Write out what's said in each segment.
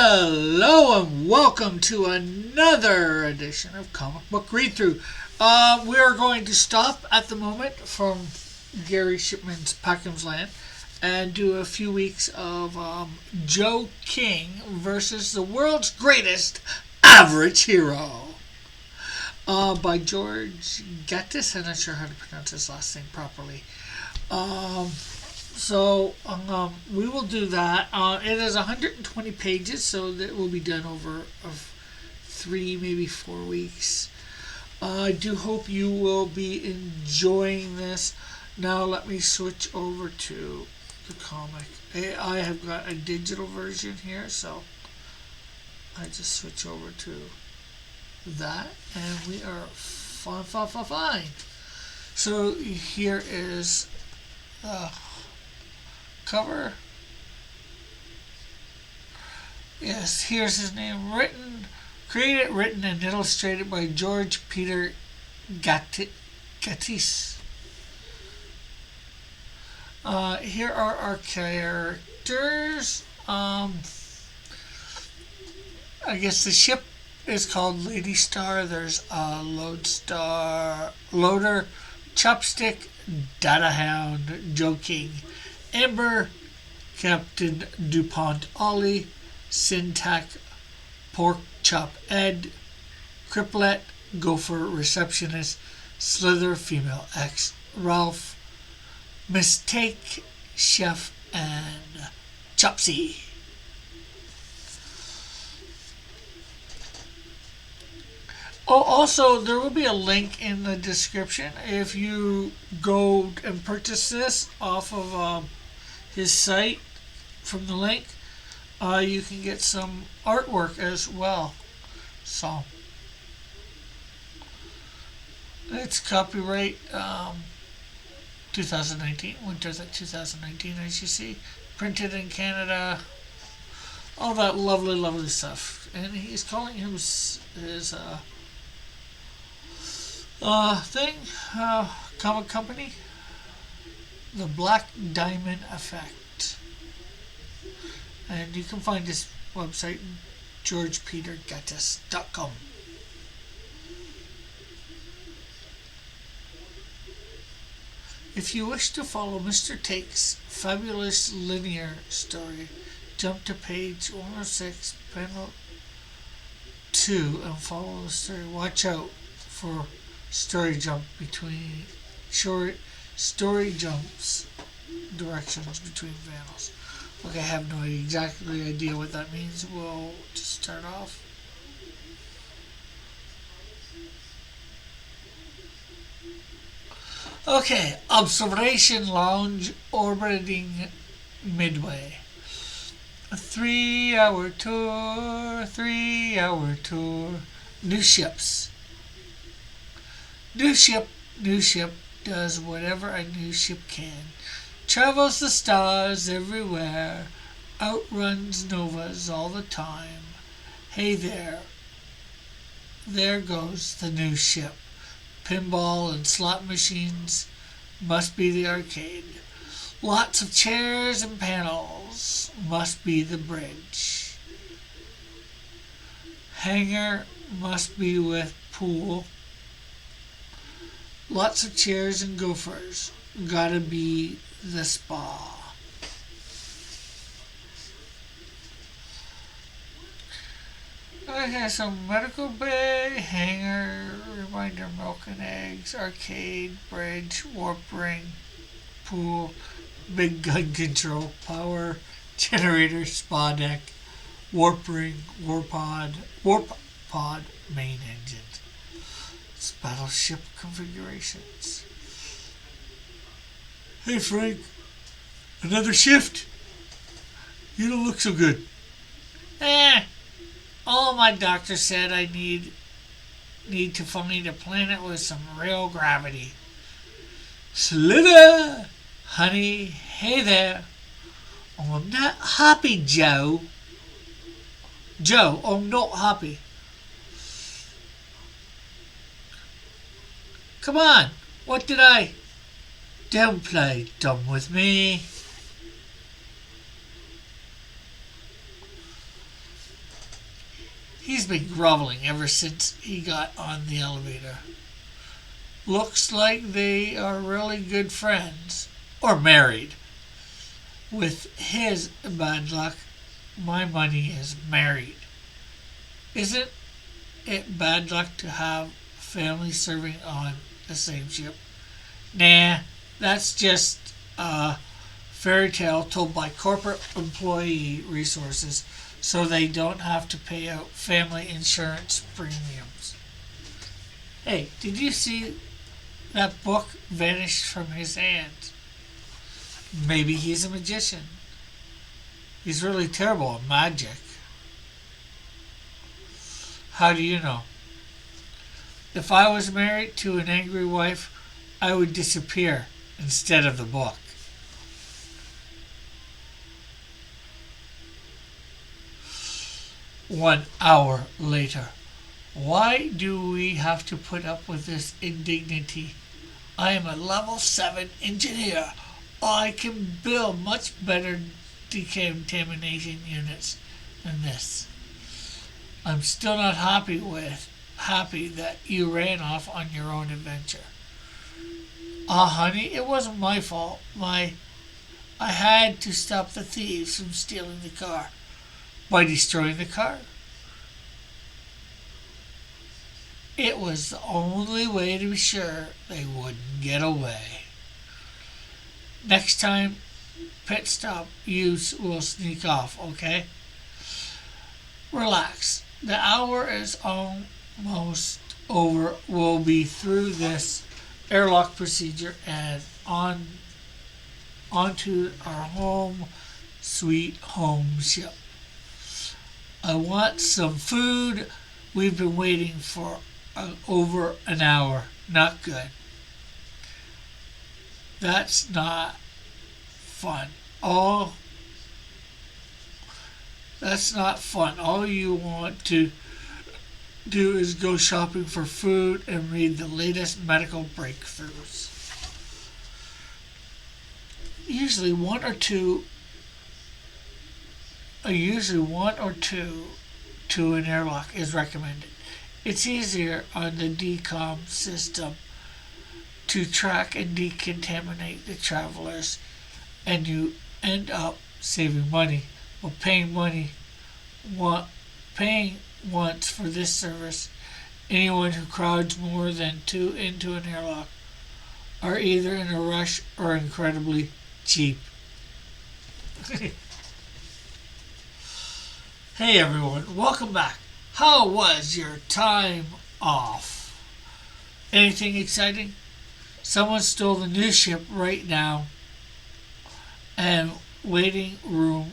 Hello and welcome to another edition of Comic Book Read Through. We are going to stop at the moment from Gary Shipman's Packham's Land and do a few weeks of Joe King versus the world's greatest average hero by George Gatsis. I'm not sure how to pronounce his last name properly. So we will do that. It is 120 pages, so that will be done over 3, maybe 4 weeks. I do hope you will be enjoying this. Now let me switch over to the comic. I have got a digital version here, so I just switch over to that, and we are fine. So here is the cover. Yes, here's his name. Created, written, and illustrated by George Peter Gatsis. Here are our characters. I guess the ship is called Lady Star. There's a loader, Chopstick, Data Hound, Joe King, Amber, Captain DuPont Ollie, Syntac, Pork Chop Ed, Cripplet, Gopher Receptionist, Slither Female X, Ralph, Mistake, Chef, and Chopsy. Oh, also, there will be a link in the description. If you go and purchase this off of his site from the link, you can get some artwork as well. So, it's copyright 2019, winter's at 2019, as you see. Printed in Canada. All that lovely stuff. And he's calling his comic company, The Black Diamond Effect. And you can find his website, georgepetergatsis.com. If you wish to follow Mr. Take's fabulous linear story, jump to page 106, panel 2, and follow the story. Watch out for story jumps directions between panels. Okay, I have no exactly idea what that means. We'll just start off. Okay, observation lounge orbiting Midway. A 3-hour tour. New ships. New ship does whatever a new ship can. Travels the stars everywhere. Outruns novas all the time. Hey there. There goes the new ship. Pinball and slot machines. Must be the arcade. Lots of chairs and panels. Must be the bridge. Hangar must be with pool. Lots of chairs and gophers. Gotta be the spa. Okay, so medical bay, hangar, reminder, milk and eggs, arcade, bridge, warp ring, pool, big gun control, power, generator, spa deck, warp ring, warp pod, main engine. It's battleship configurations. Hey Frank, another shift? You don't look so good. My doctor said I need to find a planet with some real gravity. Slither, honey, hey there. I'm not happy, Joe. I'm not happy. Come on, what did I? Don't play dumb with me. He's been groveling ever since he got on the elevator. Looks like they are really good friends. Or married. With his bad luck, my money is married. Isn't it bad luck to have family serving on the same ship? Nah, that's just a fairy tale told by corporate employee resources so they don't have to pay out family insurance premiums. Hey, did you see that book vanished from his hand? Maybe he's a magician. He's really terrible at magic. How do you know? If I was married to an angry wife, I would disappear instead of the book. One hour later. Why do we have to put up with this indignity? I am a level 7 engineer. I can build much better decontamination units than this. I'm still not happy that you ran off on your own adventure. Honey, it wasn't my fault. I had to stop the thieves from stealing the car. By destroying the car? It was the only way to be sure they wouldn't get away. Next time, pit stop use will sneak off, okay? Relax. The hour is almost over. We'll be through this airlock procedure and onto our home sweet home ship. I want some food. We've been waiting for over an hour. Not good. That's not fun. That's not fun. All you want to do is go shopping for food and read the latest medical breakthroughs. Usually one or two to an airlock is recommended. It's easier on the decom system to track and decontaminate the travelers, and you end up saving money. Well, paying once for this service. Anyone who crowds more than 2 into an airlock are either in a rush or incredibly cheap. Hey everyone, welcome back. How was your time off? Anything exciting? Someone stole the new ship right now, and waiting room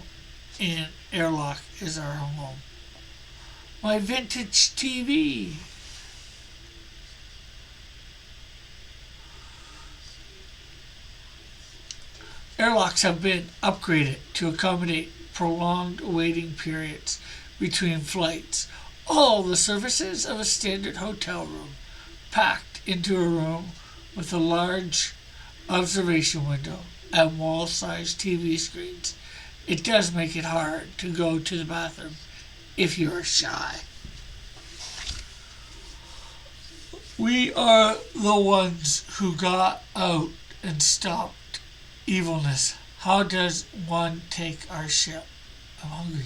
in airlock is our home. My vintage TV. Airlocks have been upgraded to accommodate prolonged waiting periods between flights. All the services of a standard hotel room, packed into a room with a large observation window and wall-sized TV screens. It does make it hard to go to the bathroom if you're shy. We are the ones who got out and stopped evilness. How does one take our ship? I'm hungry.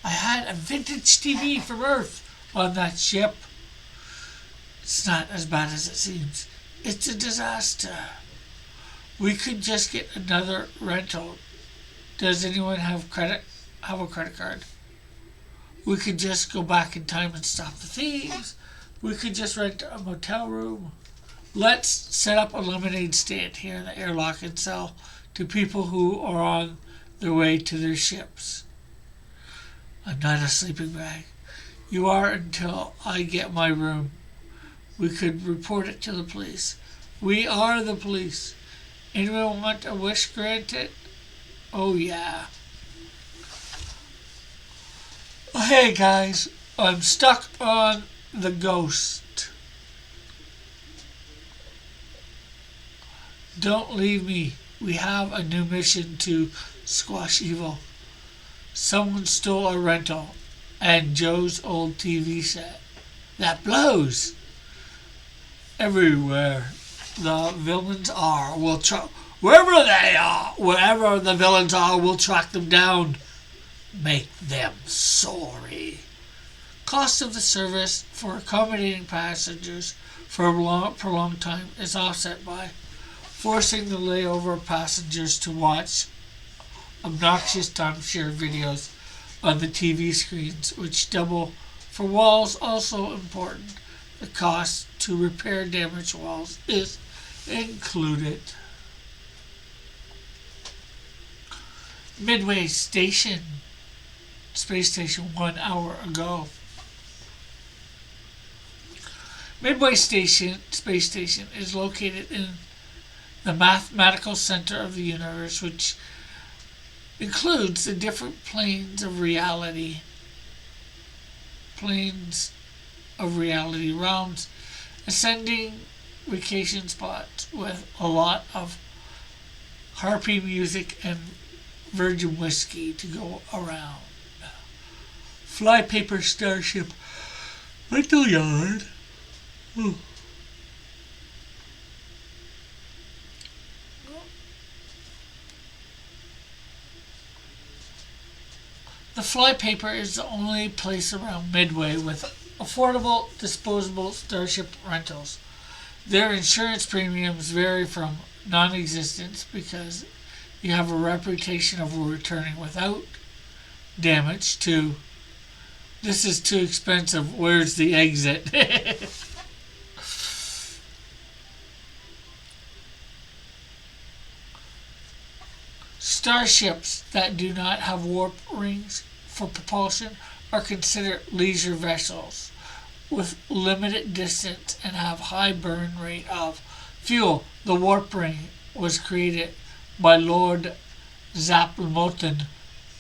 I had a vintage TV from Earth on that ship. It's not as bad as it seems. It's a disaster. We could just get another rental. Does anyone have a credit card? We could just go back in time and stop the thieves. We could just rent a motel room. Let's set up a lemonade stand here in the airlock and sell to people who are on their way to their ships. I'm not a sleeping bag. You are until I get my room. We could report it to the police. We are the police. Anyone want a wish granted? Oh yeah. Hey guys, I'm stuck on the Ghost. Don't leave me. We have a new mission to squash evil. Someone stole our rental. and Joe's old TV set that blows. Everywhere the villains are, wherever the villains are, we'll track them down. Make them sorry. Cost of the service for accommodating passengers for a prolonged time is offset by forcing the layover passengers to watch obnoxious timeshare videos on the TV screens, which double for walls. Also important, the cost to repair damaged walls is included. Midway Station, Space Station 1 hour ago. Midway Station, Space Station, is located in the mathematical center of the universe, which includes the different planes of reality, realms, ascending vacation spots with a lot of harpy music and virgin whiskey to go around. Flypaper Starship Rental Yard. The Flypaper is the only place around Midway with affordable, disposable Starship rentals. Their insurance premiums vary from non-existent because you have a reputation of returning without damage to this is too expensive, where's the exit? Starships that do not have warp rings for propulsion are considered leisure vessels with limited distance and have high burn rate of fuel. The warp ring was created by Lord Zappelmoten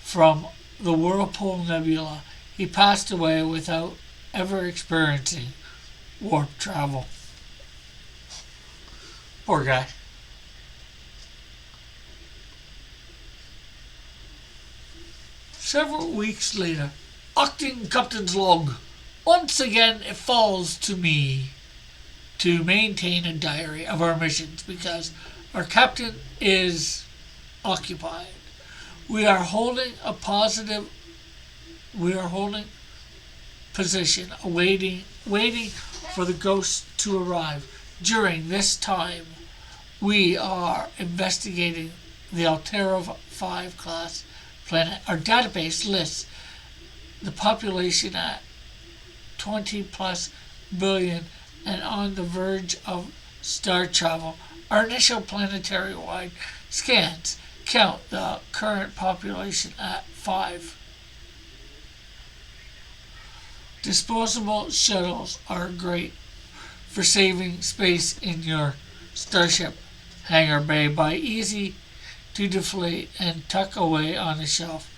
from the Whirlpool Nebula. He passed away without ever experiencing warp travel. Poor guy. Several weeks later, acting Captain's log. Once again, it falls to me to maintain a diary of our missions because our captain is occupied. We are holding position, waiting for the ghost to arrive. During this time, we are investigating the Altera 5 class planet. Our database lists the population at 20 plus billion and on the verge of star travel. Our initial planetary-wide scans count the current population at 5. Disposable shuttles are great for saving space in your starship hangar bay by easy to deflate and tuck away on a shelf,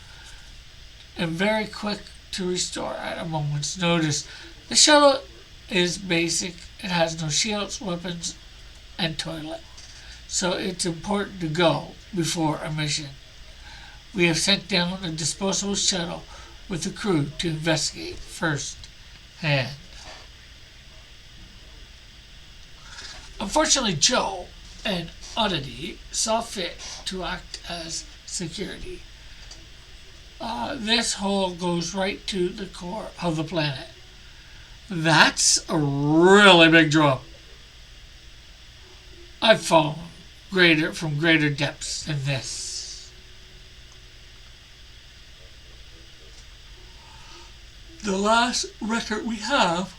and very quick to restore at a moment's notice. The shuttle is basic. It has no shields, weapons, and toilet, so it's important to go before a mission. We have sent down a disposable shuttle with the crew to investigate first hand. Unfortunately, Joe and Oddity saw fit to act as security. This hole goes right to the core of the planet. That's a really big drop. I've fallen from greater depths than this. The last record we have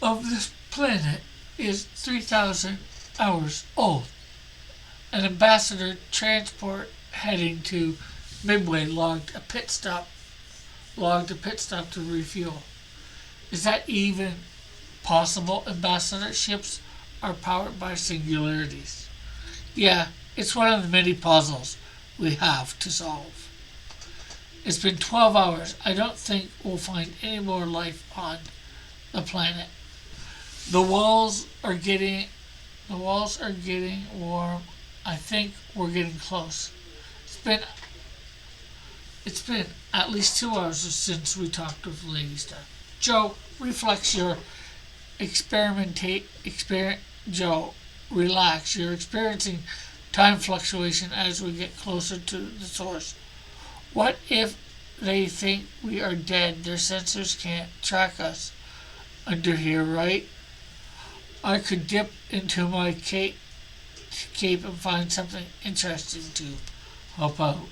of this planet is 3,000 hours old. An ambassador transport heading to Midway logged a pit stop to refuel. Is that even possible? Ambassador ships are powered by singularities. Yeah, it's one of the many puzzles we have to solve. It's been 12 hours. I don't think we'll find any more life on the planet. The walls are getting warm. I think we're getting close. It's been at least 2 hours since we talked with Lady Star. Joe, reflex your Joe, relax. You're experiencing time fluctuation as we get closer to the source. What if they think we are dead? Their sensors can't track us under here, right? I could dip into my cape and find something interesting to help out.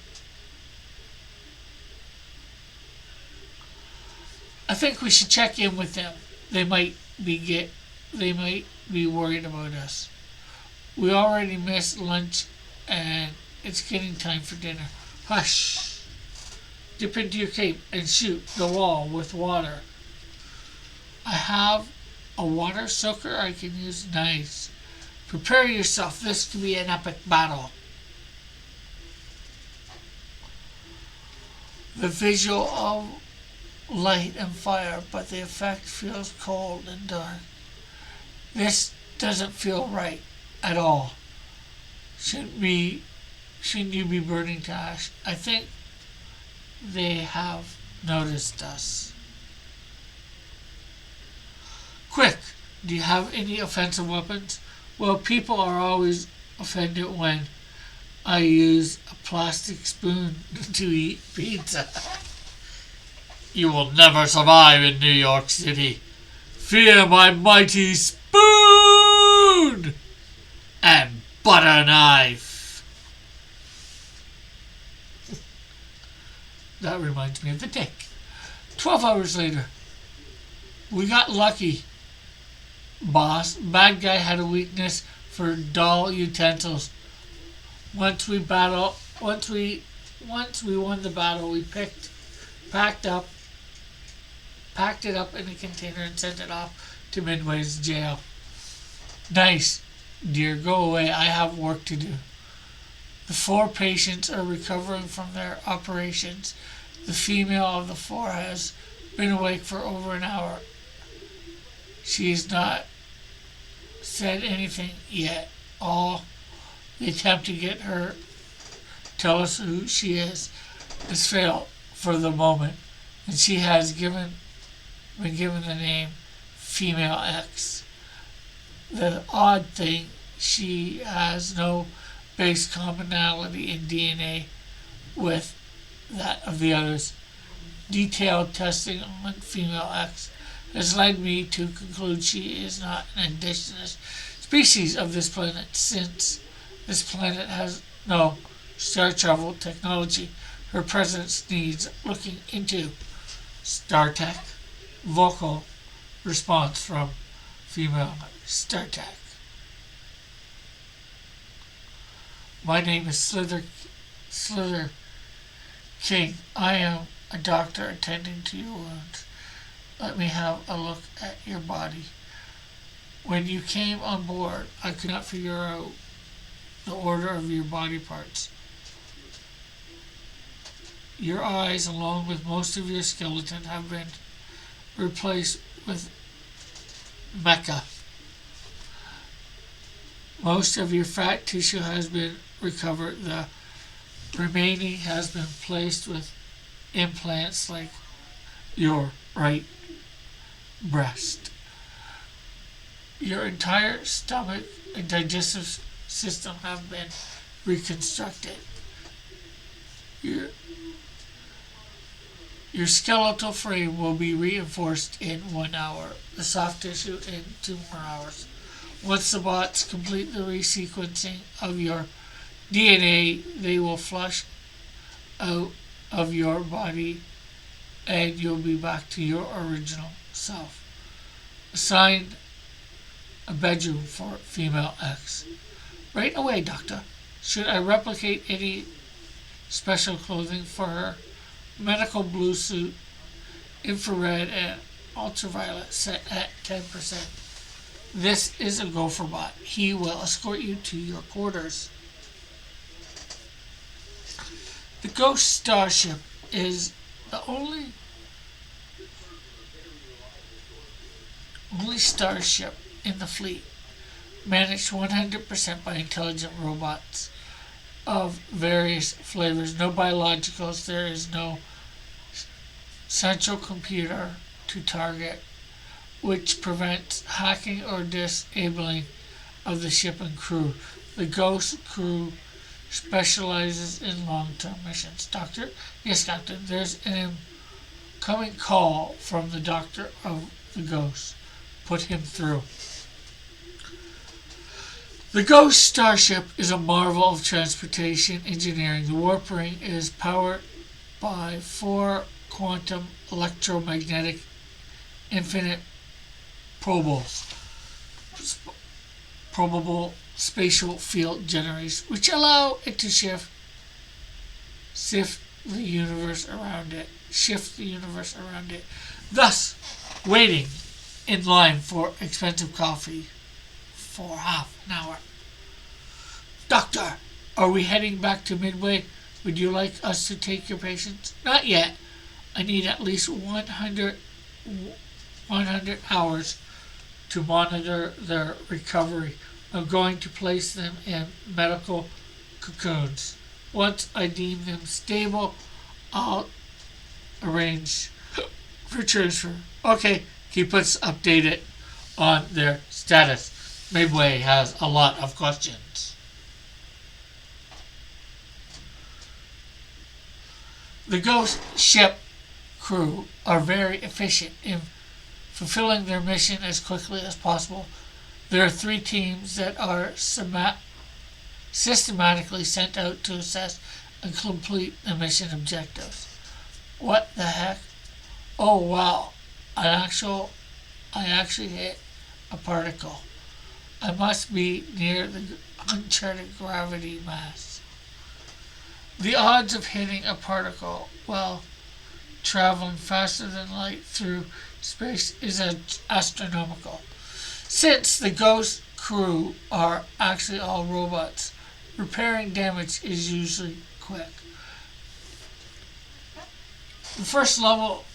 I think we should check in with them. They might be worried about us. We already missed lunch and it's getting time for dinner. Hush. Dip into your cape and shoot the wall with water. I have a water soaker I can use. Nice. Prepare yourself. This could be an epic battle. The visual of light and fire, but the effect feels cold and dark. This doesn't feel right at all. Shouldn't you be burning to ash? I think they have noticed us. Quick, do you have any offensive weapons? Well, people are always offended when I use a plastic spoon to eat pizza. You will never survive in New York City. Fear my mighty spoon and butter knife. That reminds me of the Dick. 12 hours later. We got lucky, boss. Bad guy had a weakness for dull utensils. Once we won the battle, we packed it up in a container and sent it off to Midway's jail. Nice, dear, go away. I have work to do. The 4 patients are recovering from their operations. The female of the 4 has been awake for over an hour. She has not said anything yet. All the attempt to get her tell us who she is has failed for the moment, and she has been given the name Female X. The odd thing, she has no base commonality in DNA with that of the others. Detailed testing on Female X has led me to conclude she is not an indigenous species of this planet, since this planet has no star travel technology. Her presence needs looking into. StarTech. Vocal response from female StarTech. My name is Slither King. I am a doctor attending to your wounds. Let me have a look at your body. When you came on board, I could not figure out the order of your body parts. Your eyes, along with most of your skeleton, have been replaced with mecha. Most of your fat tissue has been recovered. The remaining has been placed with implants like your right breast. Your entire stomach and digestive system have been reconstructed. Your skeletal frame will be reinforced in 1 hour, the soft tissue in 2 more hours. Once the bots complete the resequencing of your DNA, they will flush out of your body and you'll be back to your original self. Assigned a bedroom for Female X. Right away, Doctor. Should I replicate any special clothing for her? Medical blue suit, infrared and ultraviolet set at 10%. This is a gopher bot. He will escort you to your quarters. The Ghost Starship is the only starship in the fleet, managed 100% by intelligent robots. of various flavors. No biologicals. There is no central computer to target, which prevents hacking or disabling of the ship and crew. The Ghost crew specializes in long-term missions. Doctor? Yes, Captain. There's an incoming call from the doctor of the Ghost. Put him through. The Ghost starship is a marvel of transportation engineering. The warp ring is powered by 4 quantum electromagnetic infinite probable spatial field generators, which allow it to shift the universe around it, thus waiting in line for expensive coffee for half an hour. Doctor, are we heading back to Midway? Would you like us to take your patients? Not yet. I need at least 100 hours to monitor their recovery. I'm going to place them in medical cocoons. Once I deem them stable, I'll arrange for transfer. Okay, keep us updated on their status. Midway has a lot of questions. The Ghost ship crew are very efficient in fulfilling their mission as quickly as possible. There are 3 teams that are systematically sent out to assess and complete the mission objectives. What the heck? Oh wow, I actually hit a particle. I must be near the uncharted gravity mass. The odds of hitting a particle while traveling faster than light through space is astronomical. Since the Ghost crew are actually all robots, repairing damage is usually quick. The first level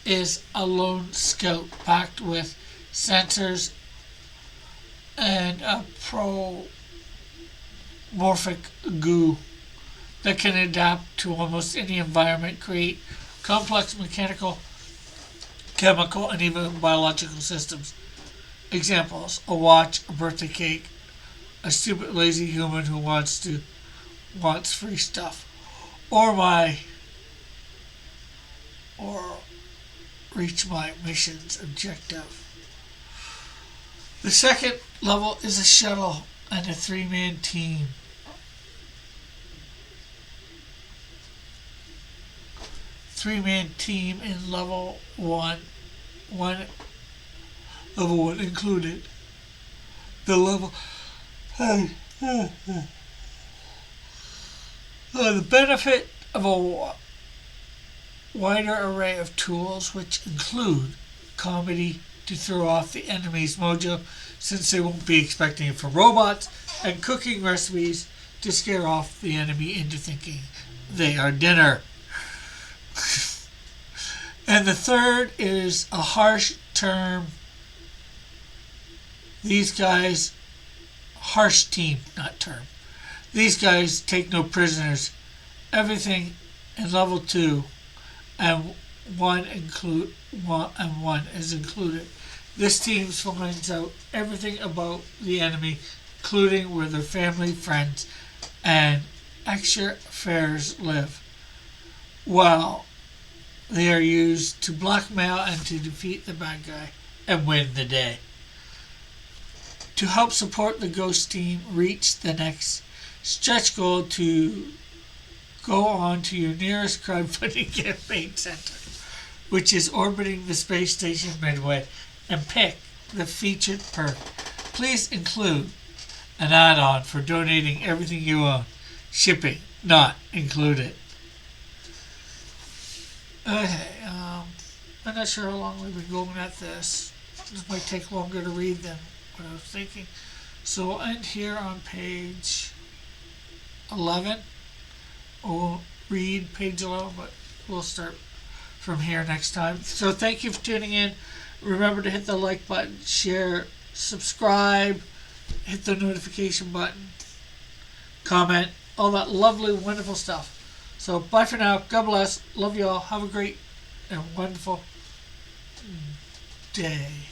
is a lone scout packed with sensors and a promorphic goo that can adapt to almost any environment, create complex mechanical, chemical, and even biological systems. Examples: a watch, a birthday cake, a stupid lazy human who wants free stuff, or reach my mission's objective. The second level is a shuttle and a 3-man team. Three-man team in level 1 included. The level the benefit of a wider array of tools, which include comedy to throw off the enemy's mojo, since they won't be expecting it from robots, and cooking recipes to scare off the enemy into thinking they are dinner. And the third is a harsh term. Harsh team, not term. These guys take no prisoners. Everything in level 2 and 1 is included. This team finds out everything about the enemy, including where their family, friends, and extra affairs live, while they are used to blackmail and to defeat the bad guy and win the day. To help support the Ghost team reach the next stretch goal, to go on to your nearest crowdfunding campaign center, which is orbiting the space station Midway, and pick the featured perk. Please include an add-on for donating everything you own. Shipping not included. Okay, I'm not sure how long we've been going at this. This might take longer to read than what I was thinking. So we'll end here on page 11. We'll read page 11, but we'll start from here next time. So thank you for tuning in. Remember to hit the like button, share, subscribe, hit the notification button, comment, all that lovely, wonderful stuff. So bye for now. God bless. Love you all. Have a great and wonderful day.